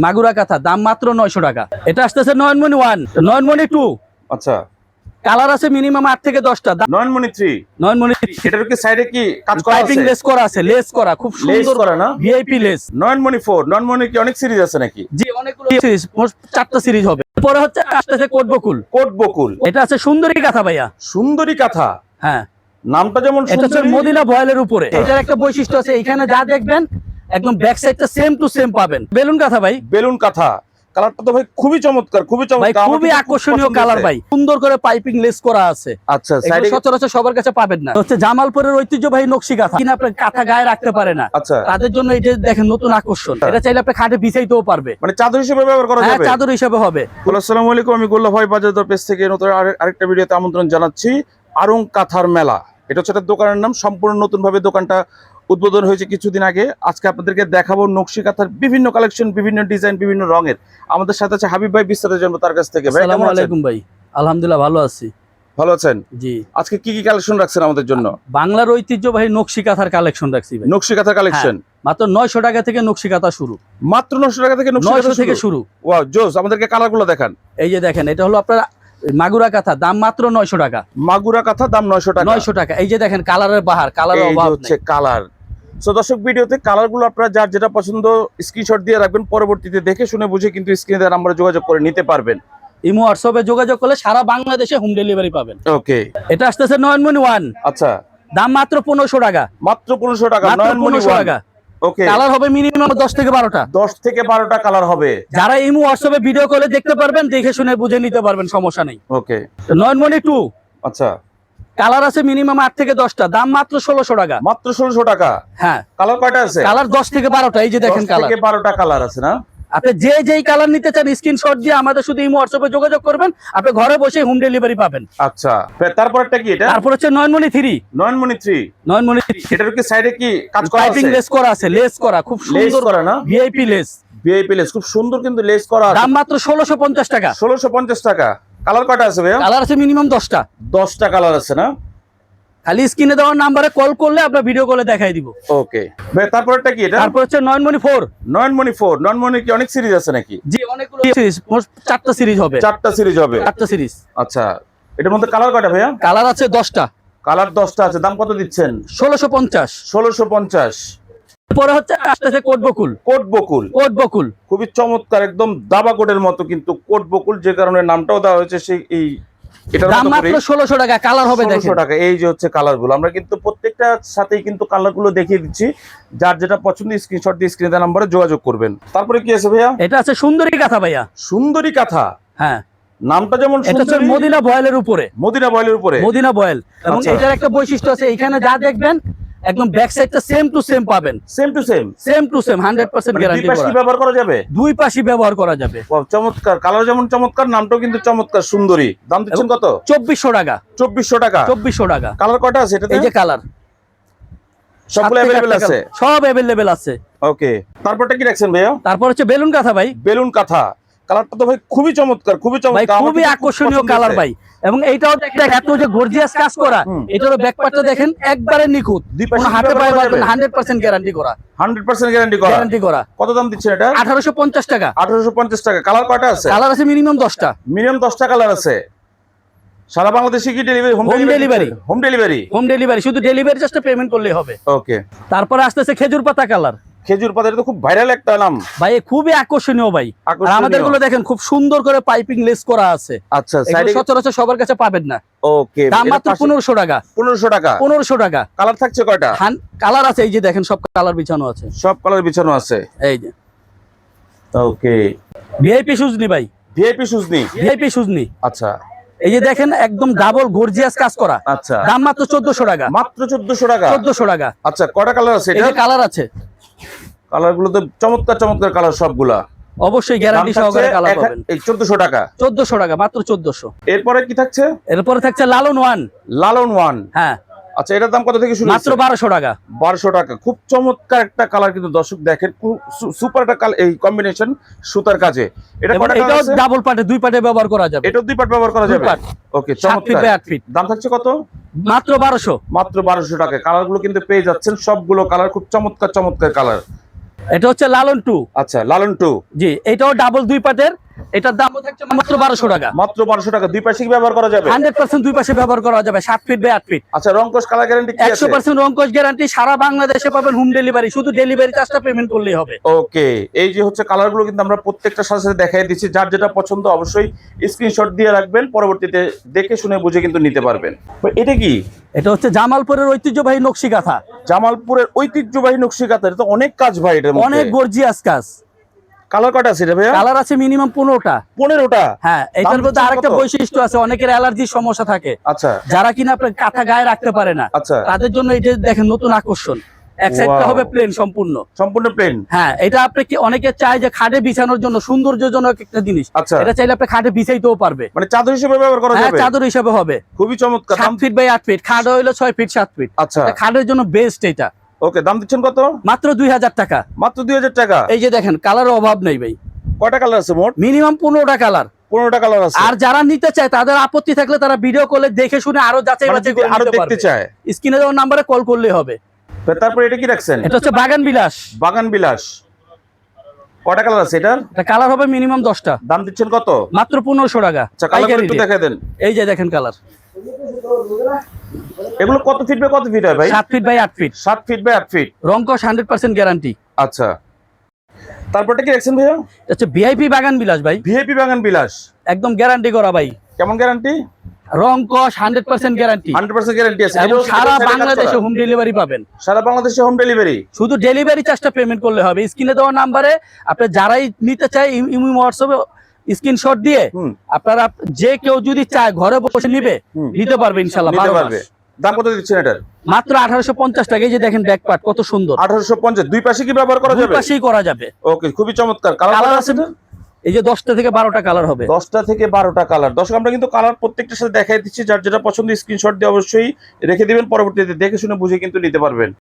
মাগুরা কাঁথা দাম মাত্র 900 টাকা। এটা আসতেছে নয়নমণি 1, নয়নমণি 2। আচ্ছা, কালার আছে মিনিমাম 8 থেকে 10টা। নয়নমণি 3। নয়নমণি 3 এটার কি সাইডে কি কাজ করা পাইপিং আছে? লেস করা আছে, লেস করা খুব লেস সুন্দর করা না? VIP less. নয়নমণি 4। নয়নমণি কি অনেক সিরিজ আছে নাকি? জি, অনেকগুলো সিরিজ, মোট 4টা সিরিজ হবে। পরে হচ্ছে আসতেছে কোট বকুল। কোট বকুল। এটা আছে সুন্দরী কাঁথা ভাইয়া। সুন্দরী কাঁথা, হ্যাঁ, নামটা যেমন এটা হচ্ছে সুন্দরী। মদিনা ভয়েলের উপরে। এটার একটা বৈশিষ্ট্য আছে, এখানে যা দেখবেন একদম ব্যাক সাইডটা সেম টু সেম পাবেন। বেলুন কাঁথা ভাই, বেলুন কাঁথা। কালারটা তো ভাই খুবই চমৎকার, খুবই ভাই চমৎকার, খুবই আকর্ষণীয় কালার ভাই। সুন্দর করে পাইপিং লেস করা আছে। আচ্ছা, এগুলো সাইডে সচরাচর সবার কাছে পাবেন না। হচ্ছে জামালপুরের ঐতিহ্যবাহী নকশি কাঁথা, কিনা আপনার কাঁথা গায়ে রাখতে পারে না, আচ্ছা, তাদের জন্য এটা দেখেন নতুন আকর্ষণ। এটা চাইলে আপনি খাটে বিছাইতেও পারবে, মানে চাদর হিসেবে ব্যবহার করা হ্যাঁ যাবে। চাদর হিসাবে হবে। আসসালামু আলাইকুম, আমি গোল্লা ভাই বাজার পেজ থেকে নতুন আরেকটা ভিডিওতে আমন্ত্রণ জানাচ্ছি। আরং কাঁথার মেলা, এটা হচ্ছে একটা দোকানের নাম। সম্পূর্ণ নতুন ভাবে দোকানটা উদ্বোধন হয়েছে কিছুদিন আগে। আজকে আপনাদেরকে দেখাবো নকশি কাঁথার বিভিন্ন কালেকশন, বিভিন্ন ডিজাইন, বিভিন্ন রঙের। আমাদের সাথে আছে হাবিব ভাই, বিস্তারিত জানবো তার কাছ থেকে। ভাই কেমন আসসালামু আছেন? আলাইকুম ভাই, আলহামদুলিল্লাহ ভালো আছি। ভালো আছেন? জি, আজকে কি কি কালেকশন রাখছেন আমাদের জন্য? বাংলার ঐতিহ্যবাহী নকশি কাঁথার কালেকশন রাখছি ভাই। নকশি কাঁথার কালেকশন মাত্র 900 টাকা থেকে নকশি কাঁথা শুরু। মাত্র 900 টাকা থেকে নকশি 900 কাঁথা থেকে শুরু। ওয়াও, জোস। আমাদেরকে কালারগুলো দেখান। এই যে দেখেন, এটা হলো আপনার মাগুরা কাঁথা, দাম মাত্র 900 টাকা। মাগুরা কাঁথা দাম 900 টাকা। 900 টাকা। এই যে দেখেন কালারের বাহার, কালারের এই যে অভাব হচ্ছে নেই। কালার। সো দর্শক, ভিডিওতে কালারগুলো আপনারা যার যেটা পছন্দ স্ক্রিনশট দিয়ে রাখবেন, পরবর্তীতে দেখে শুনে বুঝে কিন্তু স্ক্রিনে দেওয়া নম্বরে যোগাযোগ করে নিতে পারবেন। ইমো হোয়াটসঅ্যাপে যোগাযোগ করলে সারা বাংলাদেশে হোম ডেলিভারি পাবেন। ওকে, এটা আসতেছে নয়নমণি 1, আচ্ছা, দাম মাত্র 1500 টাকা। মাত্র 1500 টাকা। মাত্র 1500 টাকা। ওকে, কালার হবে মিনিমাম 10 থেকে 12টা। 10 থেকে 12টা কালার হবে। যারা ইমো হোয়াটসঅ্যাপে ভিডিও কলে দেখতে পারবেন, দেখে শুনে বুঝে নিতে পারবেন, সমস্যা নেই। ওকে, নয়নমণি 2, আচ্ছা, কালার আছে মিনিমাম 8 থেকে 10টা, দাম মাত্র 1600 টাকা। মাত্র 1600 টাকা। হ্যাঁ, কালার কয়টা আছে? কালার 10 থেকে 12টা। এই যে দেখেন 10 কালার। থেকে 12টা কালার আছে না? আপনি যেই কালার নিতে চান স্ক্রিনশট দিয়ে আমাদের শুধু ইমো হোয়াটসঅ্যাপে যোগাযোগ করবেন, আপনি ঘরে বসে হোম ডেলিভারি পাবেন। আচ্ছা, তারপরটা কি এটা? তারপর হচ্ছে নয়নমণি 3। নয়নমণি 3। নয়নমণি 3 এটার কি সাইডে কি কাজ করা পাইপিং আছে? লেস করা আছে, লেস করা খুব লেস সুন্দর করা না? VIP less. ভিআইপি লেস, খুব সুন্দর কিন্তু লেস করা আছে। দাম মাত্র 1650 টাকা। 1650 টাকা। কালার কয়টা আছে ভাইয়া? কালার আছে মিনিমাম 10টা। 10টা কালার আছে না? খালি স্ক্রিনে দেওয়ার নাম্বারে কল করলে আপনার ভিডিও কলে দেখাই দিব। ওকে ভাই, তারপরটা কি এটা? তারপর হচ্ছে নয়নমণি 4। নয়নমণি 4। নয়নমণি কি অনেক সিরিজ আছে নাকি? জি, অনেকগুলো সিরিজ, মোট 4টা সিরিজ হবে। 4টা সিরিজ হবে। 4টা সিরিজ। আচ্ছা, এটার মধ্যে কালার কয়টা ভাইয়া? কালার আছে 10টা। কালার 10টা আছে। দাম কত দিচ্ছেন? 1650। 1650। পরে হচ্ছে আসতেছে কোট বকুল। কোট বকুল। কোট বকুল খুবই চমৎকার, একদম দাবা কোটের মতো কিন্তু কোট বকুল, যে কারণে নামটাও দেওয়া হয়েছে সেই এই এটার দাম মতো মাত্র করেই। 1600 টাকা। কালার হবে দেখেন 1600 টাকা। এই যে হচ্ছে কালারগুলো, আমরা কিন্তু প্রত্যেকটার সাথেই কিন্তু কালারগুলো দেখিয়ে দিচ্ছি। যার যেটা পছন্দ স্ক্রিনশট দিয়ে স্ক্রিনে দেওয়া নম্বরে যোগাযোগ করবেন। তারপরে কি আছে ভাইয়া? এটা আছে সুন্দরী কাঁথা ভাইয়া। সুন্দরী কাঁথা, হ্যাঁ, নামটা যেমন এটা হচ্ছে সুন্দরী। মদিনা ভয়েলের উপরে। মদিনা বয়েলের উপরে। মদিনা ভয়েল, এবং আচ্ছা। এটার একটা বৈশিষ্ট্য আছে, এখানে যা দেখবেন একদম ব্যাক সাইডটা সেম টু সেম পাবেন। Same to same. Same to same 100% দুই গ্যারান্টি পাশে করা। ব্যবহার করা যাবে। দুই পাশই ব্যবহার করা যাবে। Wow, চমৎকার। কালার যেমন চমৎকার, নামটাও কিন্তু চমৎকার, সুন্দরী। দাম দিচ্ছেন কত? 2400 টাকা। 2400 টাকা। 2400 টাকা। কালার কয়টা আছে এটাতে? এই যে কালার সবগুলো अवेलेबल আছে? সব अवेलेबल আছে। ওকে, তারপরটা কি রাখছেন ভাইয়া? তারপর হচ্ছে বেলুন কাঁথা ভাই। বেলুন কাঁথা। কালারটা তো ভাই খুবই চমৎকার, খুবই ভাই চমৎকার। আমার খুবই কিন্তু খুব আকর্ষণীয় পছন্দ কালার হয়েছে। ভাই, এবং এইটাও একটা এত যে গর্জিয়াস কাজ করা, এটারও ব্যাক পার্টটা দেখেন একবারে নিখুঁত। দুই পাশে কোনো হাতে ব্যবহার পায়ে করা বাঁধবেন যাবে? 100% গ্যারান্টি করা। 100% গ্যারান্টি করা। গ্যারান্টি করা। কত দাম দিচ্ছেন এটা? 1850 টাকা। 1850 টাকা। কালার কয়টা আছে? কালার আছে মিনিমাম 10টা। মিনিমাম 10টা কালার আছে। সারা বাংলাদেশে কি delivery? Home Home delivery। Home delivery. Home delivery, শুধু ডেলিভারি জাস্ট পেমেন্ট করলেই হবে। ওকে, তারপরে আসতেছে খেজুর পাতা কালার। খেজুর পাতা, এটা তো খুব ভাইরাল একটা নাম। ভাই এ খুবই আকর্ষণীয় ভাই। আর আকর্ষণীয়। আমাদের গুলো দেখেন খুব সুন্দর করে পাইপিং লেস করা আছে। আচ্ছা, এগুলো সাইডে। সচরাচর সবার কাছে পাবেন না। ওকে, দাম মাত্র 1500 টাকা। 1500 টাকা। 1500 টাকা। কালার থাকছে কয়টা? কালার আছে, এই যে দেখেন সব কালার বিছানো আছে। সব কালার বিছানো আছে। এই যে ওকে, ভিআইপি শুজ নি ভাই, ভিআইপি শুজ নি। ভিআইপি শুজ নি। আচ্ছা, এই যে দেখেন একদম ডাবল গর্জিয়াস কাজ করা। আচ্ছা, দাম মাত্র 1400 টাকা। মাত্র 1400 টাকা। 1400 টাকা। আচ্ছা, কয়টা কালার আছে এই এটা? যে কালার আছে, কালারগুলো তো চমৎকার চমৎকার কালার সবগুলা। অবশ্যই গ্যারান্টি সহকারে কালার পাবেন। এই 1400 টাকা। 1400 টাকা, মাত্র 1400। এরপরে কি থাকছে? এরপরে থাকছে লালন 1। লালন 1। হ্যাঁ, আচ্ছা, এটার দাম কত থেকে শুরু? মাত্র 1200 টাকা। 1200 টাকা। খুব চমৎকার একটা কালার কিন্তু দর্শক দেখেন, খুব সুপার একটা কালার, এই কম্বিনেশন সুতার কাজে। এটা কয়টা এটাও কালার আছে? ডাবল পার্টে, দুই পার্টে ব্যবহার করা যাবে। এটাও দুই পার্ট ব্যবহার করা দুই যাবে। পার্ট। ওকে, 7 ফিট চমৎকার। By 8 feet. দাম থাকছে কত? মাত্র 1200। মাত্র 1200 টাকা। কালারগুলো কিন্তু পেয়ে যাচ্ছেন, সবগুলো কালার খুব চমৎকার চমৎকার কালার। এটা হচ্ছে লালন 2। আচ্ছা, লালন 2। জি, এটাও ডাবল 2 পাটের। এটার দামও থাকছে মাত্র 1200 টাকা। মাত্র 1200 টাকা। দুই পাশে কি ব্যবহার করা যাবে? 100% দুই পাশে ব্যবহার করা যাবে। 7 ফিট বাই 8 ফিট। আচ্ছা, রংকশ কালার গ্যারান্টি কি আছে? 100% রংকশ গ্যারান্টি। সারা বাংলাদেশে পাবেন হোম ডেলিভারি। শুধু ডেলিভারি চার্জটা পেমেন্ট করলেই হবে। ওকে, এই যে হচ্ছে কালারগুলো কিন্তু আমরা প্রত্যেকটার সাথে সাথে দেখাই দিচ্ছি। যার যেটা পছন্দ অবশ্যই স্ক্রিনশট দিয়ে রাখবেন, পরবর্তীতে দেখে শুনে বুঝে কিন্তু নিতে পারবেন। এটা কি? এটা হচ্ছে জামালপুরের ঐতিহ্যবাহী নকশি কাঁথা। জামালপুরের ঐতিহ্যবাহী নকশি কাঁথা। এটা তো অনেক কাজ ভাই, এটার মধ্যে অনেক গর্জিয়াস কাজ। কালার কয়টা আছে এটা ভাইয়া? কালার আছে মিনিমাম 15টা। 15টা? হ্যাঁ, এটার মধ্যে দাম আরেকটা কত? বৈশিষ্ট্য আছে, অনেকের অ্যালার্জির সমস্যা থাকে, আচ্ছা যারা কিনা আপনার কাঁথা গায়ে রাখতে পারে না, আচ্ছা, তাদের জন্য এটা দেখেন নতুন আকর্ষণ। এক সাইডটা Wow. হবে প্লেন সম্পূর্ণ। সম্পূর্ণ প্লেন। হ্যাঁ, এটা আপনি কি অনেকে চায় যে খাটে বিছানোর জন্য সৌন্দর্যজনক একটা জিনিস। আচ্ছা, এটা চাইলে আপনি খাটে বিছাইতেও পারবে। মানে চাদর হিসেবে ব্যবহার করা হ্যাঁ, যাবে? চাদর হিসাবে হবে। খুবই চমৎকার। 7 ফিট বাই 8 ফিট। খাট হইলো 6 ফিট 7 ফিট। আচ্ছা, এটা খাটের জন্য বেস্ট এটা। ওকে, দাম দিচ্ছেন কত? মাত্র 2000 টাকা। মাত্র 2000 টাকা। এই যে দেখেন, কালারের অভাব নেই ভাই। কয়টা কালার আছে মোট? মিনিমাম 15টা কালার। 15টা কালার আছে। আর যারা নিতে চায় তাদের আপত্তি থাকলে তারা ভিডিও কলে দেখে শুনে আরো যাচাই মানে বাছাই যদি করে আরো নিতে দেখতে পারবে। চায়, স্ক্রিনে দেওয়া নম্বরে কল করলেই হবে। তারপরে এটা কি রাখছেন? এটা হচ্ছে বাগান বিলাস। বাগান বিলাস। কয়টা কালার আছে এটার? এটা কালার হবে মিনিমাম 10টা। দাম দিচ্ছেন কত? মাত্র 1500 টাকা। আচ্ছা, কালারগুলো পাইকারি একটু রেট। দেখাই দেন। এই যে দেখেন কালার। এগুলো কত ফিট বাই কত ফিট হয় ভাই? 7 feet by 8 feet. 7 feet by 8 feet. রংকশ 100% গ্যারান্টি। আচ্ছা, তারপরটা কি রাখছেন ভাইয়া? এটা হচ্ছে ভিআইপি বাগান বিলাস ভাই। ভিআইপি বাগান বিলাস। একদম গ্যারান্টি করা ভাই। কেমন গ্যারান্টি? রংকশ 100% গ্যারান্টি। 100% গ্যারান্টি আছে। এবং এটাও সারা সারা বাংলাদেশে হোম ডেলিভারি পাবেন। সারা বাংলাদেশে হোম ডেলিভারি। শুধু ডেলিভারি চার্জটা পেমেন্ট করলে হবে। স্ক্রিনে দেওয়া নাম্বারে আপনি যারাই নিতে চায় ইমো হোয়াটসঅ্যাপে স্ক্রিনশট দিয়ে আপনারা যে কেউ যদি চায় ঘরে বসে নিবে, নিতে পারবে ইনশাআল্লাহ। নিতে পারবে। দাম কত দিচ্ছেন এটার? মাত্র 1850 টাকা। এই যে দেখেন ব্যাক পার্ট কত সুন্দর। 1850। দুই পাশে কি ব্যবহার করা দুই যাবে? পাশেই করা যাবে। ওকে, খুবই চমৎকার। কালার কালার আছে আছে এই যে 10টা থেকে 12টা কালার হবে। 10টা থেকে 12টা কালার। দর্শক, আমরা কিন্তু কালার প্রত্যেকটার সাথে দেখাই দিচ্ছি। যার যেটা পছন্দ স্ক্রিনশট দিয়ে অবশ্যই রেখে দিবেন, পরবর্তীতে দেখে শুনে বুঝে কিন্তু নিতে পারবেন।